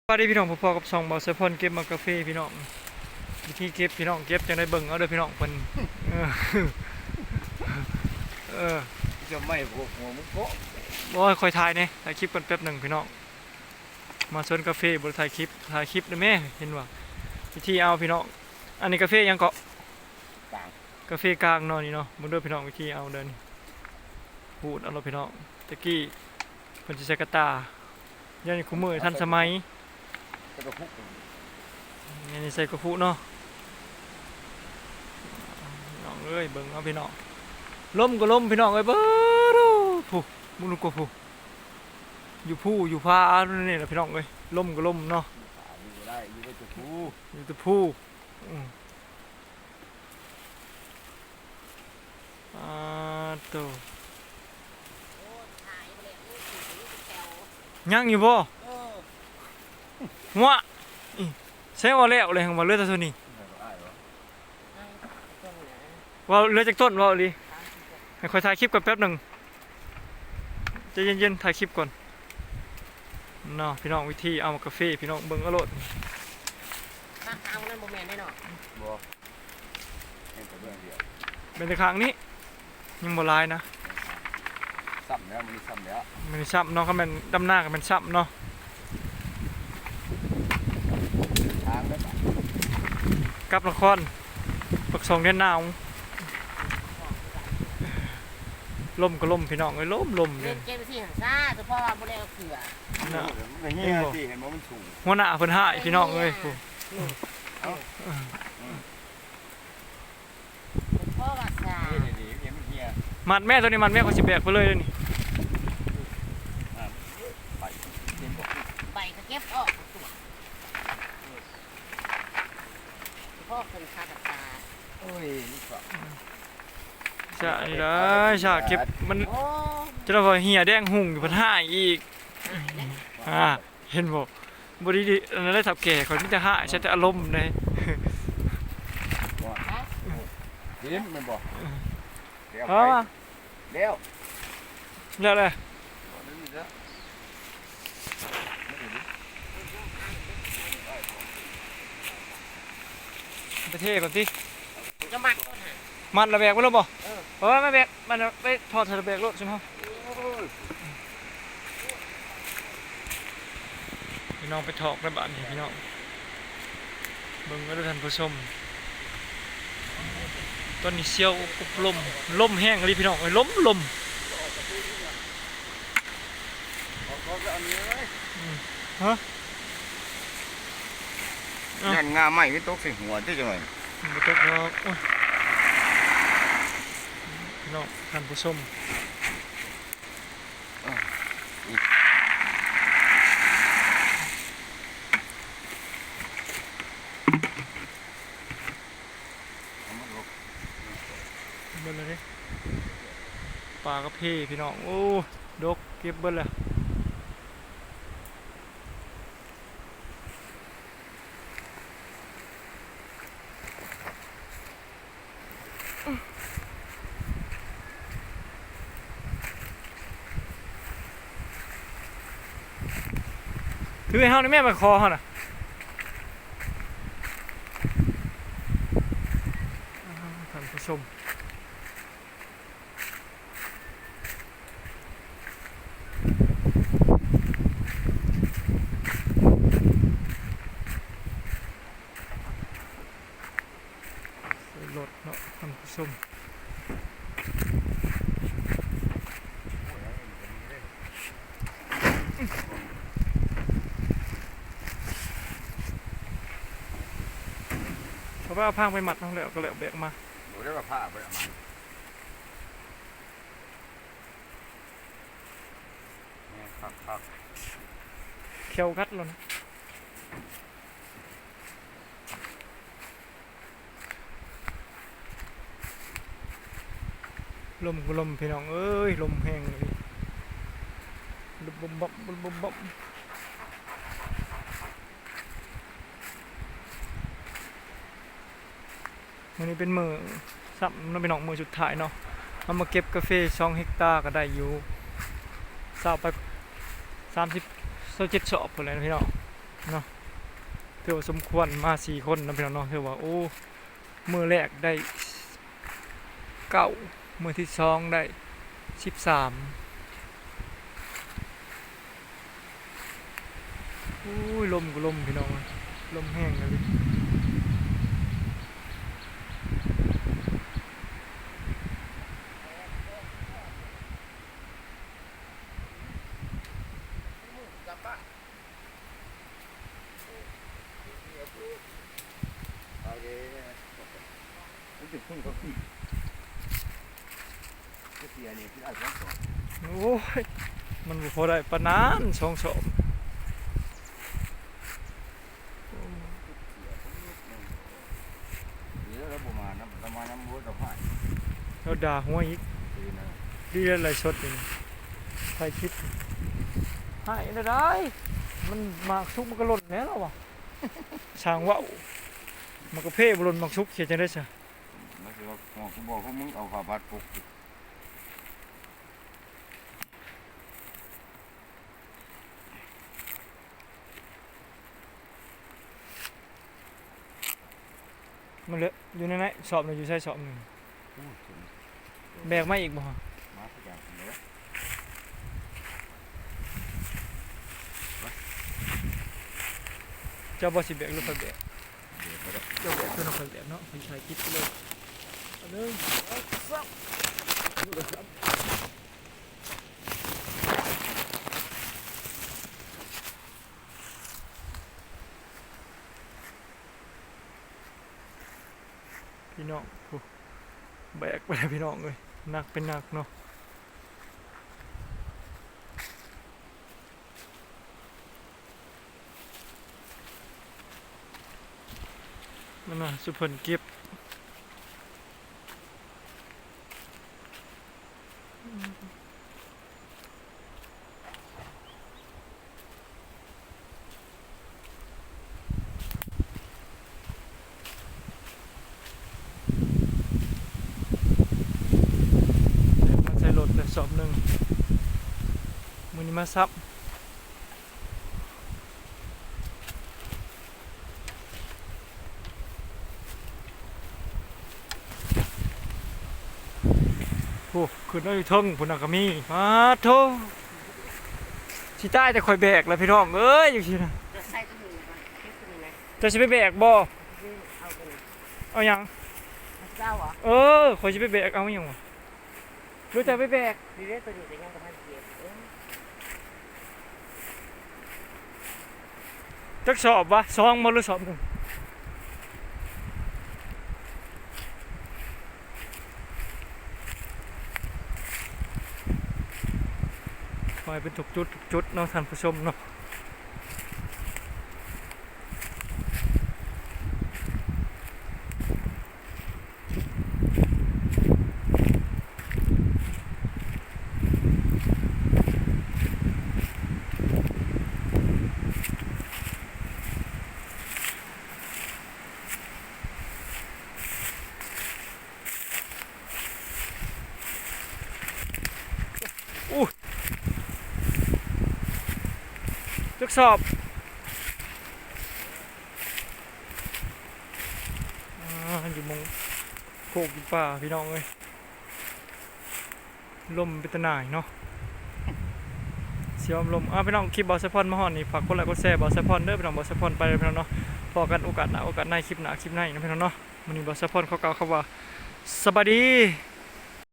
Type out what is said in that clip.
ว่าได้พี่น้องพอๆกับซองเบาเซฟอนเก็บมากาแฟพี่น้องวิธีเก็บพี่น้องเก็บจังได้เบิ่งเอาเด้อพี่น้องเพิ่นเออเออจะไม่หัวมุกโกะบ่ค่อยถ่ายเนี่ยถ่ายคลิปกันแป๊บหนึงพี่น้องมาสวนกาแฟบ่ถ่ายคลิปเด้อแม่เห็นว่าวิธีเอาพี่น้องอันนี้กาแฟยังเกาะกลางกาแฟกลางเนาะนี่เนาะบ่เด้อพี่น้องวิธีเอาเด้อนี่พูดเอาล่ะพี่น้องตะกี้เพิ่นสิใช้กระตายันคุมื้อทันสมัยจะกระพุกนี่ใส่กระพุเนาะน้องเอ้ยเบิ่งเอาพี่น้องล้มก็ล้มพี่น้องเอ้ยเบ้อผู้มุนุกผู้อยู่พานี่แหละพี่น้องเอ้ยล้มก็ล้มเนาะอยู่ได้อยู่ได้จะพูอยู่แตะผู้อ่าโตยังอยู่บ่หัวใช่ว่าแล้วเลยหังว่าเลือดตัวนี้ว่าเลือดจากต้นว่าดิให้คอยถ่ายคลิปก่อนแป๊บหนึ่งใจเย็นๆถ่ายคลิปก่อนเนาะพี่น้องวิธีเอากาแฟพี่น้องเบิ่งเอาโลดเอานั่นโมเมนต์ได้เนาะบ่เป็นแต่เรื่องเดียวเป็นแต่ครั้งนี้ยังบ่ลายนะซ้ำแล้วมันซ้ำแล้วมันซ้ำเนาะก็มันดำหน้าก็มันซ้ำเนาะทางแล้วกับละครปักสองเดือนหนาวลมก็ลมพี่น้องเอ้ยลมเลยเก็บไปที่หันซ่าตัวพ่อว่าบ่ได้เอาเขื่อน่ะมันเงี้ยสิเห็นบ่มันสูงหัวหน้าเพิ่นหายพี่น้องเอ้ยผู้พ่อว่าซ่านี่ๆมันเงี้ยมัดแม่ตัวนี้มัดแม่เขาสิแบกไปเลยเด้อนี่ไปเต็มบ่ใบก็เก็บออกตัวพ่อคนคาตาโอ้ยนี่ก็ใช่ได้ใช่เก็บมันจะเราเหี่ยแดงหุ่งอยู่พันห้าอีกเห็นบ่บริดีอันนั้นได้ทับแก่คนที่จะห้าใช้แต่อารมณ์เลยเห็นมันบ่เดี๋ยวแล้วเลยประเทศก่อนที่จะมัดต้นหามันระแบกไว้แล้วบ่เพราะว่าไม่แบกมันไปถอดระแบกรถใช่ไหมพี่น้องไปถอกในบ้านนี่พี่น้องเบิ่งก็ได้ท่านผู้ชมต้นนี้เชี่ยวกุบลมแห้งเลยพี่น้องลมฮะนั่นงาใหม่ไม่ตกใส่หัวที่จังไงไม่ตกหรอกพี่น้องท่านผู้ชมเบิ้ลเลยปลากระเพาะพี่น้องโอ้ดกเก็บเบิ้ลเลยคือให้เฮานี่แม่มาคอเฮาน่ะท่านผู้ชมรถเนาะท่านผู้ชมเพราะว่าพังไปหมัดทั้งแล้วก็เลยแบกมาดูได้ว่าผ้าไปเอามาเนี่ยครับ เขียวกัดเลยนะลมพี่น้องเอ้ยลมแห้งเลยบุบบับวันนี้เป็นมือซ้ำน้องพี่น้องมือสุดท้ายเนาะเอามาเก็บกาแฟ2 เฮกตาร์ก็ได้อยู่สาวไป30 27 ชอบพอแล้วพี่น้อง เนาะถือว่าสมควรมา4คนนะพี่น้องเนาะถือว่าโอ้มื้อแรกได้9มื้อที่2ได้13โอ้ยลมก็ลมพี่น้องลมแห้งเลยเอาเด้รู้สึกคุณก็ขี้ก็เสียนี่ที่เอาของก่อน โอ้ยมันบ่พอได้ปานนั้น2 ศอก เดี๋ยวเราบ่มาน้ำเรามาน้ำบัวดอกไม้ แล้วด่าหัวอีก ดีนะ ดีอะไรสดนี่ใครคิดหายได้ได้มันหมากชุกมันก็หล่นแล้ววะ ช่างว่าวมันก็เพ่บหล่นหมากชุกเขียนจังได้ซะ แล้วคือว่าของกูบอกพวกมึงเอาผ้าพัดปก มันเหลืออยู่ในนั้นสอบหนึงอยู่ใส่สอบหนึงแบกมาอีกบ่ฮะ มาสักอย่างเนื้อ เจ้าบ่สิแบกหรือค่อยแบก เดี๋ยวก็ได้ เจ้าแบกเพิ่นเอาค่อยแบกเนาะพี่ชายคิดไปเลยอันหนึงพี่น้องโอ้แบกไปเลยพี่น้องเอ้ยหนักเป็นหนักเนาะนั่นน่ะสุเพิ่นเก็บมาใส่รถเลยสอบหนึงมื้อนี้มาซับโอ้ขึ้นได้อยู่เทิงพุ่นน่ะก็มีมาโธ่สิตายแต่ข่อยแบกแล้วพี่น้องเอ้ยอยู่ซี่น่ะ จะใส่ตัวนี้ก่อนเก็บตัวนี้นะ เจะสิไปแบกบ่ เอาตัวนี้ เอาหยัง มันเจ้าเหรอ เออข่อยสิไปแบกเอาหยังวะรู้แต่ไปแบก ดีเด้ตัวนี้ก็ยังกับมันเก็บจักสอบวะ2บ่หรือสอบหนึงคอยเป็นทุกจุดเนาะท่านผู้ชมเนาะจักสอบอยู่หมองโคกอยู่ป่าพี่น้องเอ้ยลมเป็นตะหน่ายเนาะเสียวลมพี่น้องคลิปบอสไซพอนมาฮอดนี่ฝากกดไลค์กดแชร์บอสไซพอนเด้อพี่น้องบอสไซพอนไปเลยพี่น้องเนาะพอกันโอกาสหน้าโอกาสในคลิปหน้าคลิปในนะพี่น้องเนาะมื้อนี้บอสไซพอนเขากล่าวคำว่าสบายดี